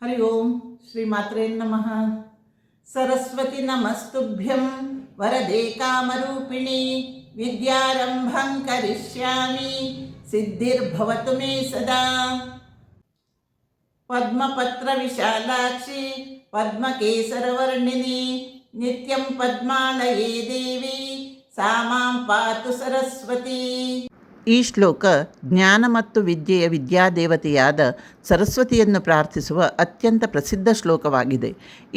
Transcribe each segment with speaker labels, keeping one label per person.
Speaker 1: ಹರಿ ಓಂ ಶ್ರೀ ಮಾತ್ರೇ ನಮಃ. ಸರಸ್ವತಿ ನಮಸ್ತುಭ್ಯಂ ವರದೆ ಕಾಮರೂಪಿಣಿ ವಿದ್ಯಾರಂಭಂ ಕರಿಷ್ಯಾಮಿ ಸಿದ್ಧಿರ್ಭವತು ಮೇ ಸದಾ. ಪದ್ಮಪತ್ರ ವಿಶಾಲಾಕ್ಷಿ ಪದ್ಮಕೇಸರವರ್ಣಿನಿ ನಿತ್ಯಂ ಪದ್ಮಾಲಯೇ ದೇವಿ ಸಾ ಮಾಂ ಪಾತು ಸರಸ್ವತಿ. ಈ ಶ್ಲೋಕ ಜ್ಞಾನ ಮತ್ತು ವಿದ್ಯೆಯ ವಿದ್ಯಾದೇವತೆಯಾದ ಸರಸ್ವತಿಯನ್ನು ಪ್ರಾರ್ಥಿಸುವ ಅತ್ಯಂತ ಪ್ರಸಿದ್ಧ ಶ್ಲೋಕವಾಗಿದೆ.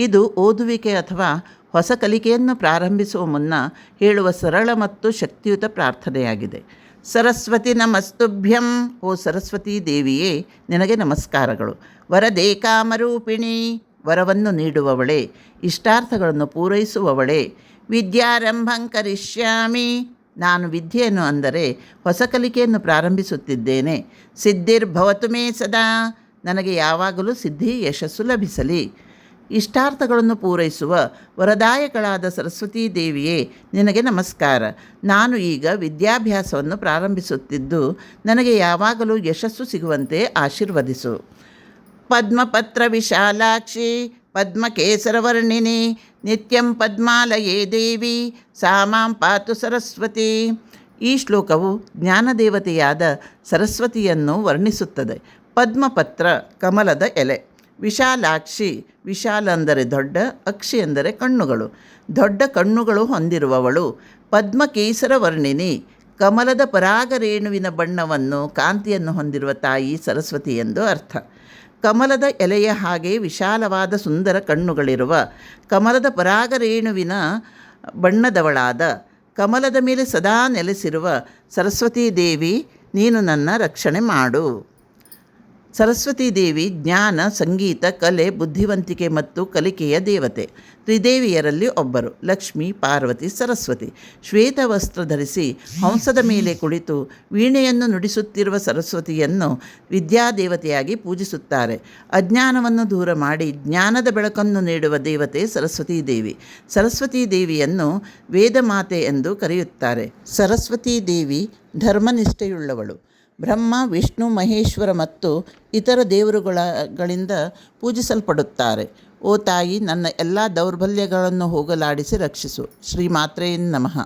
Speaker 1: ಇದು ಓದುವಿಕೆ ಅಥವಾ ಹೊಸ ಕಲಿಕೆಯನ್ನು ಪ್ರಾರಂಭಿಸುವ ಮುನ್ನ ಹೇಳುವ ಸರಳ ಮತ್ತು ಶಕ್ತಿಯುತ ಪ್ರಾರ್ಥನೆಯಾಗಿದೆ. ಸರಸ್ವತಿ ನಮಸ್ತುಭ್ಯಂ, ಓ ಸರಸ್ವತೀ ದೇವಿಯೇ ನಿನಗೆ ನಮಸ್ಕಾರಗಳು. ವರದೇ ಕಾಮರೂಪಿಣಿ, ವರವನ್ನು ನೀಡುವವಳೇ, ಇಷ್ಟಾರ್ಥಗಳನ್ನು ಪೂರೈಸುವವಳೇ. ವಿದ್ಯಾರಂಭಂ ಕರಿಷ್ಯಾಮಿ, ನಾನು ವಿದ್ಯೆಯನ್ನು ಅಂದರೆ ಹೊಸ ಕಲಿಕೆಯನ್ನು ಪ್ರಾರಂಭಿಸುತ್ತಿದ್ದೇನೆ. ಸಿದ್ಧಿರ್ಭವತು ಮೇ ಸದಾ, ನನಗೆ ಯಾವಾಗಲೂ ಸಿದ್ಧಿ ಯಶಸ್ಸು ಲಭಿಸಲಿ. ಇಷ್ಟಾರ್ಥಗಳನ್ನು ಪೂರೈಸುವ ವರದಾಯಕಳಾದ ಸರಸ್ವತೀ ದೇವಿಯೇ ನಿನಗೆ ನಮಸ್ಕಾರ. ನಾನು ಈಗ ವಿದ್ಯಾಭ್ಯಾಸವನ್ನು ಪ್ರಾರಂಭಿಸುತ್ತಿದ್ದು ನನಗೆ ಯಾವಾಗಲೂ ಯಶಸ್ಸು ಸಿಗುವಂತೆ ಆಶೀರ್ವದಿಸು. ಪದ್ಮಪತ್ರ ವಿಶಾಲಾಕ್ಷಿ ಪದ್ಮಕೇಸರವರ್ಣಿನಿ ನಿತ್ಯಂ ಪದ್ಮಾಲಯೇ ದೇವಿ ಸಾ ಮಾಂ ಪಾತು ಸರಸ್ವತಿ. ಈ ಶ್ಲೋಕವು ಜ್ಞಾನದೇವತೆಯಾದ ಸರಸ್ವತಿಯನ್ನು ವರ್ಣಿಸುತ್ತದೆ. ಪದ್ಮಪತ್ರ ಕಮಲದ ಎಲೆ, ವಿಶಾಲಾಕ್ಷಿ ವಿಶಾಲ ಅಂದರೆ ದೊಡ್ಡ, ಅಕ್ಷಿ ಎಂದರೆ ಕಣ್ಣುಗಳು, ದೊಡ್ಡ ಕಣ್ಣುಗಳು ಹೊಂದಿರುವವಳು. ಪದ್ಮಕೇಸರವರ್ಣಿನಿ ಕಮಲದ ಪರಾಗರೇಣುವಿನ ಬಣ್ಣವನ್ನು ಕಾಂತಿಯನ್ನು ಹೊಂದಿರುವ ತಾಯಿ ಸರಸ್ವತಿ ಎಂದು ಅರ್ಥ. ಕಮಲದ ಎಲೆಯ ಹಾಗೆ ವಿಶಾಲವಾದ ಸುಂದರ ಕಣ್ಣುಗಳಿರುವ, ಕಮಲದ ಪರಾಗರೇಣುವಿನ ಬಣ್ಣದವಳಾದ, ಕಮಲದ ಮೇಲೆ ಸದಾ ನೆಲೆಸಿರುವ ಸರಸ್ವತೀ ದೇವಿ ನೀನು ನನ್ನ ರಕ್ಷಣೆ ಮಾಡು. ಸರಸ್ವತೀ ದೇವಿ ಜ್ಞಾನ, ಸಂಗೀತ, ಕಲೆ, ಬುದ್ಧಿವಂತಿಕೆ ಮತ್ತು ಕಲಿಕೆಯ ದೇವತೆ. ತ್ರಿದೇವಿಯರಲ್ಲಿ ಒಬ್ಬರು. ಲಕ್ಷ್ಮೀ, ಪಾರ್ವತಿ, ಸರಸ್ವತಿ. ಶ್ವೇತ ವಸ್ತ್ರ ಧರಿಸಿ ಹಂಸದ ಮೇಲೆ ಕುಳಿತು ವೀಣೆಯನ್ನು ನುಡಿಸುತ್ತಿರುವ ಸರಸ್ವತಿಯನ್ನು ವಿದ್ಯಾದೇವತೆಯಾಗಿ ಪೂಜಿಸುತ್ತಾರೆ. ಅಜ್ಞಾನವನ್ನು ದೂರ ಮಾಡಿ ಜ್ಞಾನದ ಬೆಳಕನ್ನು ನೀಡುವ ದೇವತೆ ಸರಸ್ವತೀ ದೇವಿ. ಸರಸ್ವತೀ ದೇವಿಯನ್ನು ವೇದಮಾತೆ ಎಂದು ಕರೆಯುತ್ತಾರೆ. ಸರಸ್ವತೀ ದೇವಿ ಧರ್ಮನಿಷ್ಠೆಯುಳ್ಳವಳು. ಬ್ರಹ್ಮ, ವಿಷ್ಣು, ಮಹೇಶ್ವರ ಮತ್ತು ಇತರ ದೇವರುಗಳಿಂದ ಪೂಜಿಸಲ್ಪಡುತ್ತಾರೆ. ಓ ತಾಯಿ, ನನ್ನ ಎಲ್ಲ ದೌರ್ಬಲ್ಯಗಳನ್ನು ಹೋಗಲಾಡಿಸಿ ರಕ್ಷಿಸು. ಶ್ರೀ ಮಾತ್ರೇ ನಮಃ.